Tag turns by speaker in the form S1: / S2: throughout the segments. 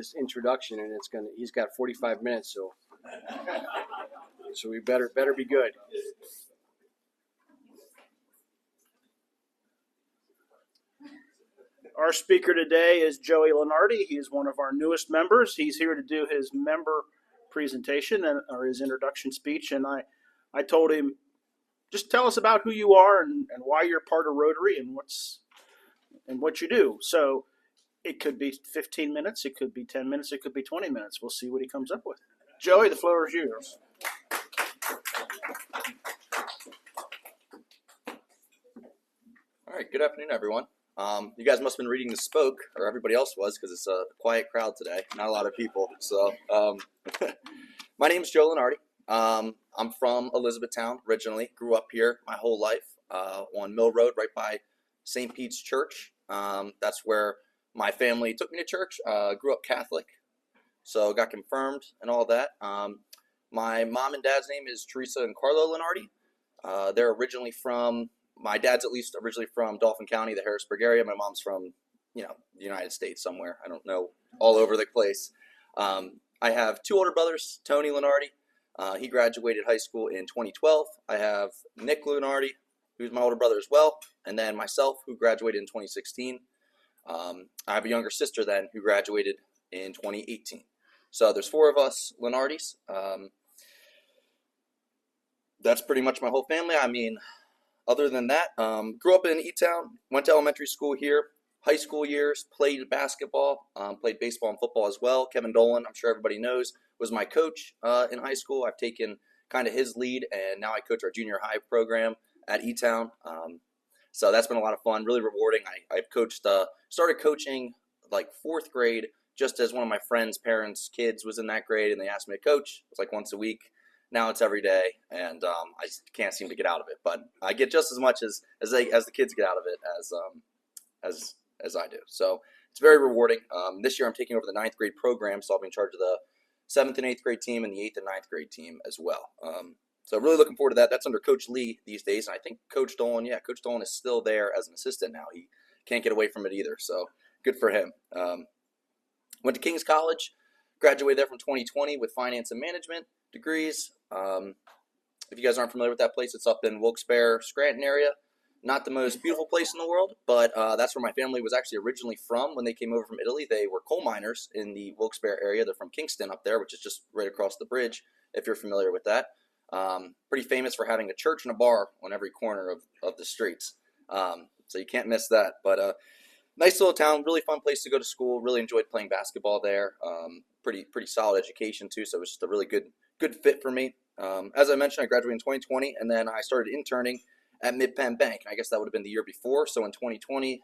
S1: His introduction, and he's got 45 minutes, so we better be good.
S2: Our speaker today is Joey Lenardi. He is one of our newest members. He's here to do his member presentation or his introduction speech, and I told him, just tell us about who you are and why you're part of Rotary and what you do. So it could be 15 minutes, it could be 10 minutes, it could be 20 minutes. We'll see what he comes up with. Joey, the floor is yours.
S3: All right, good afternoon, everyone. You guys must have been reading the Spoke, or everybody else was, because it's a quiet crowd today, not a lot of people. So my name is Joe Lenardi. I'm from Elizabethtown originally, grew up here my whole life on Mill Road right by St. Pete's Church. That's where my family took me to church. Grew up Catholic, so got confirmed and all that. My mom and dad's name is Teresa and Carlo Lenardi. They're originally from, my dad's at least originally from Dauphin County, the Harrisburg area. My mom's from, the United States somewhere. I don't know, all over the place. I have two older brothers, Tony Lenardi. He graduated high school in 2012. I have Nick Lenardi, who's my older brother as well, and then myself, who graduated in 2016. I have a younger sister then who graduated in 2018. So there's four of us Lenardis. That's pretty much my whole family. I mean, other than that, grew up in E-Town, went to elementary school here, high school years, played basketball, played baseball and football as well. Kevin Dolan, I'm sure everybody knows, was my coach in high school. I've taken kind of his lead, and now I coach our junior high program at E-Town. So that's been a lot of fun, really rewarding. I've started coaching like fourth grade, just as one of my friends' parents' kids was in that grade, and they asked me to coach. It's like once a week. Now it's every day, and I just can't seem to get out of it. But I get just as much as the kids get out of it as I do. So it's very rewarding. This year I'm taking over the 9th grade program, so I'll be in charge of the 7th and 8th grade team and the 8th and 9th grade team as well. So really looking forward to that. That's under Coach Lee these days, and I think Coach Dolan is still there as an assistant now. He can't get away from it either, so good for him. Went to King's College, graduated there from 2020 with finance and management degrees. If you guys aren't familiar with that place, it's up in Wilkes-Barre, Scranton area. Not the most beautiful place in the world, but that's where my family was actually originally from when they came over from Italy. They were coal miners in the Wilkes-Barre area. They're from Kingston up there, which is just right across the bridge, if you're familiar with that. Pretty famous for having a church and a bar on every corner of the streets. So you can't miss that. But nice little town, really fun place to go to school. Really enjoyed playing basketball there. Pretty solid education too, so it was just a really good fit for me. As I mentioned, I graduated in 2020, and then I started interning at Mid-Penn Bank. I guess that would have been the year before. So in 2020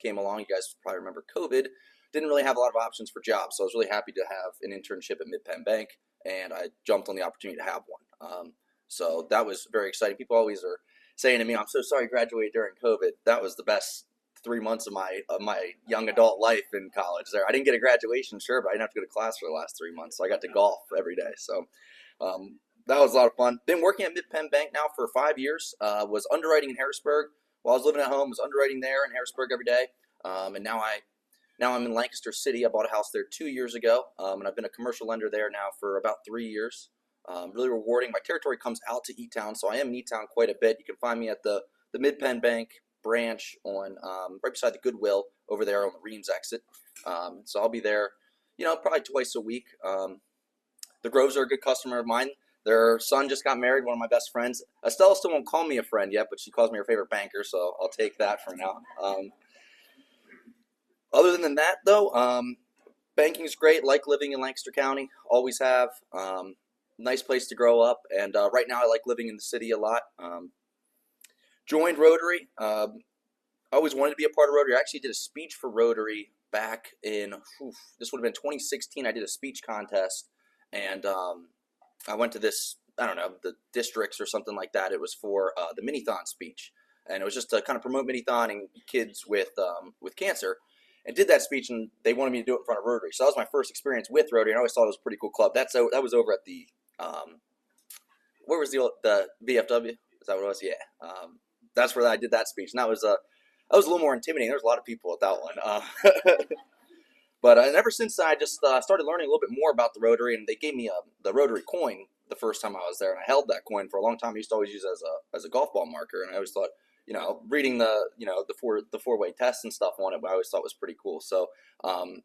S3: came along. You guys probably remember COVID. Didn't really have a lot of options for jobs, so I was really happy to have an internship at Mid-Penn Bank, and I jumped on the opportunity to have one. So that was very exciting. People always are saying to me, "I'm so sorry you graduated during COVID." That was the best 3 months of my young adult life in college there. I didn't get a graduation, sure, but I didn't have to go to class for the last 3 months, so I got to golf every day. So that was a lot of fun. Been working at Mid-Penn Bank now for 5 years. Was underwriting in Harrisburg while I was living at home. Was underwriting there in Harrisburg every day. And now I'm in Lancaster City. I bought a house there 2 years ago, and I've been a commercial lender there now for about 3 years. Really rewarding. My territory comes out to E-Town, so I am in E-Town quite a bit. You can find me at the Mid-Penn Bank branch on right beside the Goodwill over there on the Reams exit. So I'll be there, probably twice a week. The Groves are a good customer of mine. Their son just got married, one of my best friends. Estella still won't call me a friend yet, but she calls me her favorite banker, so I'll take that for now. Other than that, though, banking is great. Like living in Lancaster County, always have. Nice place to grow up, and right now I like living in the city a lot. Joined Rotary. I always wanted to be a part of Rotary. I actually did a speech for Rotary back in, this would have been 2016. I did a speech contest, and I went to this, I don't know, the districts or something like that. It was for the Minithon speech, and it was just to kind of promote Minithoning kids with cancer. And did that speech, and they wanted me to do it in front of Rotary. So that was my first experience with Rotary, and I always thought it was a pretty cool club. That was over at the, where was the VFW? Is that what it was? Yeah. That's where I did that speech, and that was a little more intimidating. There was a lot of people at that one. But and ever since then, I just started learning a little bit more about the Rotary, and they gave me the Rotary coin the first time I was there, and I held that coin for a long time. I used to always use it as a golf ball marker, and I always thought, reading the four-way tests and stuff on it, I always thought was pretty cool. So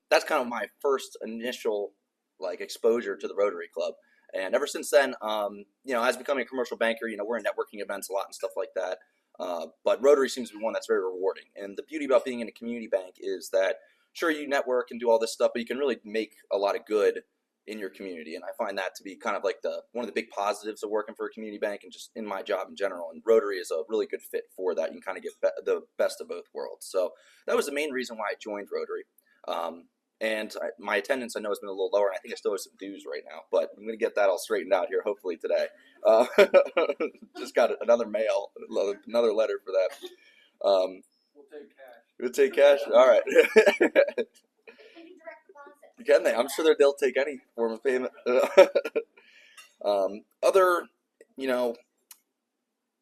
S3: that's kind of my first initial like exposure to the Rotary Club. And ever since then, as becoming a commercial banker, we're in networking events a lot and stuff like that. But Rotary seems to be one that's very rewarding. And the beauty about being in a community bank is that, sure, you network and do all this stuff, but you can really make a lot of good in your community. And I find that to be kind of like one of the big positives of working for a community bank and just in my job in general. And Rotary is a really good fit for that. You can kind of get the best of both worlds. So that was the main reason why I joined Rotary. My attendance, I know, has been a little lower, and I think I still have some dues right now, but I'm going to get that all straightened out here hopefully today. Just got another letter for that.
S1: We'll take cash.
S3: We'll take cash? All right. Can they? I'm sure they'll take any form of payment. Other,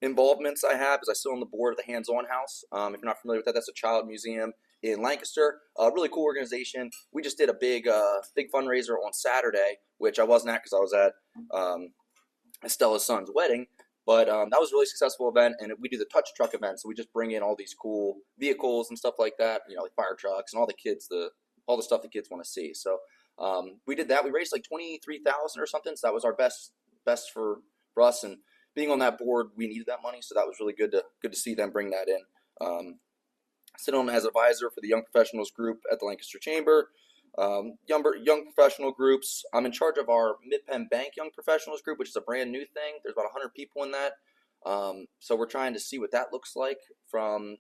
S3: involvements I have is I sit on the board of the Hands-On House. If you're not familiar with that, that's a child museum in Lancaster. A really cool organization. We just did a big fundraiser on Saturday, which I wasn't at because I was at Stella's son's wedding. But that was a really successful event, and we do the touch truck event. So we just bring in all these cool vehicles and stuff like that, like fire trucks and all the stuff the kids want to see. So we did that. We raised like $23,000 or something. So that was our best for us. And being on that board, we needed that money, so that was really good to see them bring that in. I sit on as advisor for the Young Professionals group at the Lancaster Chamber. Young professional groups. I'm in charge of our Mid-Penn Bank Young Professionals group, which is a brand new thing. There's about 100 people in that. So we're trying to see what that looks like from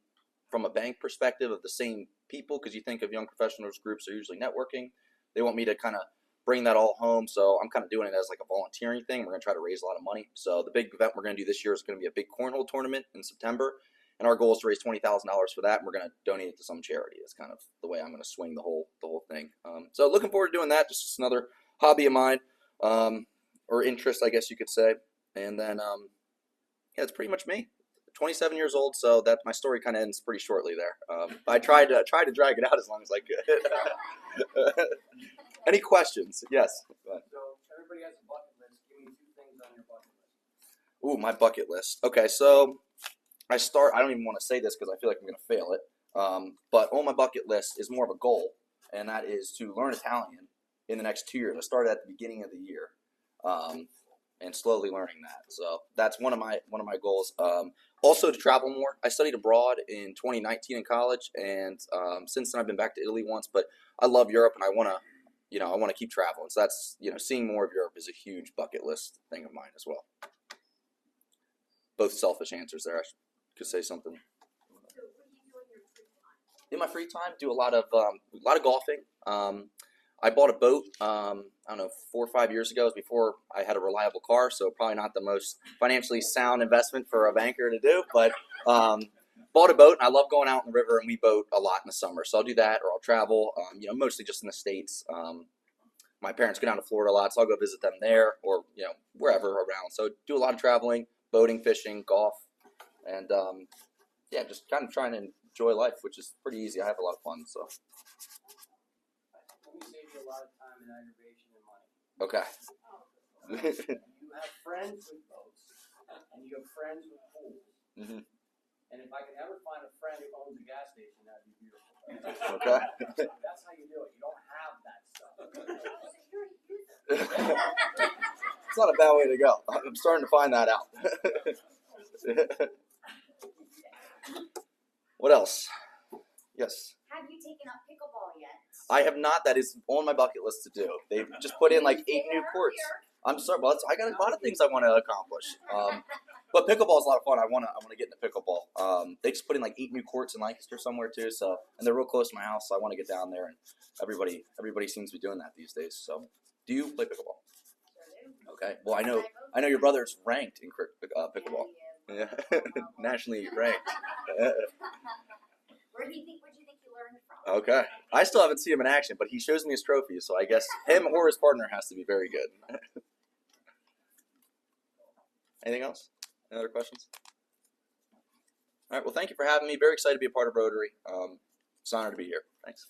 S3: a bank perspective of the same people, because you think of young professionals groups are usually networking. They want me to kind of bring that all home, so I'm kind of doing it as like a volunteering thing. We're going to try to raise a lot of money. So the big event we're going to do this year is going to be a big cornhole tournament in September, and our goal is to raise $20,000 for that, and we're going to donate it to some charity. That's kind of the way I'm going to swing the whole thing. So looking forward to doing that. Just another hobby of mine, or interest, I guess you could say. And then, it's pretty much me. 27 years old, so that my story kind of ends pretty shortly there. I tried to drag it out as long as I could. Any questions? Yes.
S1: So everybody has a bucket list. Give me 2 things on your bucket list.
S3: Ooh, my bucket list. Okay, so I don't even want to say this because I feel like I'm going to fail it. But on my bucket list is more of a goal, and that is to learn Italian in the next 2 years. I started at the beginning of the year, and slowly learning that. So that's one of my goals. Also to travel more. I studied abroad in 2019 in college, and since then I've been back to Italy once. But I love Europe, and I want to keep traveling. So that's, seeing more of Europe is a huge bucket list thing of mine as well. Both selfish answers there. I could say something.
S4: So what do you do in your free time?
S3: In my free time, do a lot of golfing. I bought a boat, 4 or 5 years ago. It was before I had a reliable car, so probably not the most financially sound investment for a banker to do, but bought a boat, and I love going out in the river, and we boat a lot in the summer. So I'll do that, or I'll travel, mostly just in the States. My parents go down to Florida a lot, so I'll go visit them there, or, wherever around. So do a lot of traveling, boating, fishing, golf, and, just kind of trying to enjoy life, which is pretty easy. I have a lot of fun, so.
S1: Let me save you a lot of time and aggravation and money.
S3: Okay.
S1: You have friends with boats, and you have friends with pools.
S3: Mm-hmm.
S1: And if I could ever find a friend who owns a gas station, that'd be beautiful.
S3: Okay.
S1: That's how you do it. You don't have that stuff.
S3: It's not a bad way to go. I'm starting to find that out. What else? Yes.
S4: Have you taken up pickleball yet?
S3: I have not. That is on my bucket list to do. They've just put in like 8 new courts. I'm sorry, but I got a lot of things I want to accomplish. But pickleball is a lot of fun. I want to get into pickleball. They just put in like 8 new courts in Lancaster somewhere too. So, and they're real close to my house, so I want to get down there. And everybody seems to be doing that these days. So, do you play pickleball? Okay. Well, I know your brother's ranked in pickleball. Yeah, nationally ranked.
S4: Where do you think you learned from?
S3: Okay. I still haven't seen him in action, but he shows me his trophies, so I guess him or his partner has to be very good. Anything else? Any other questions? All right. Well, thank you for having me. Very excited to be a part of Rotary. It's an honor to be here. Thanks.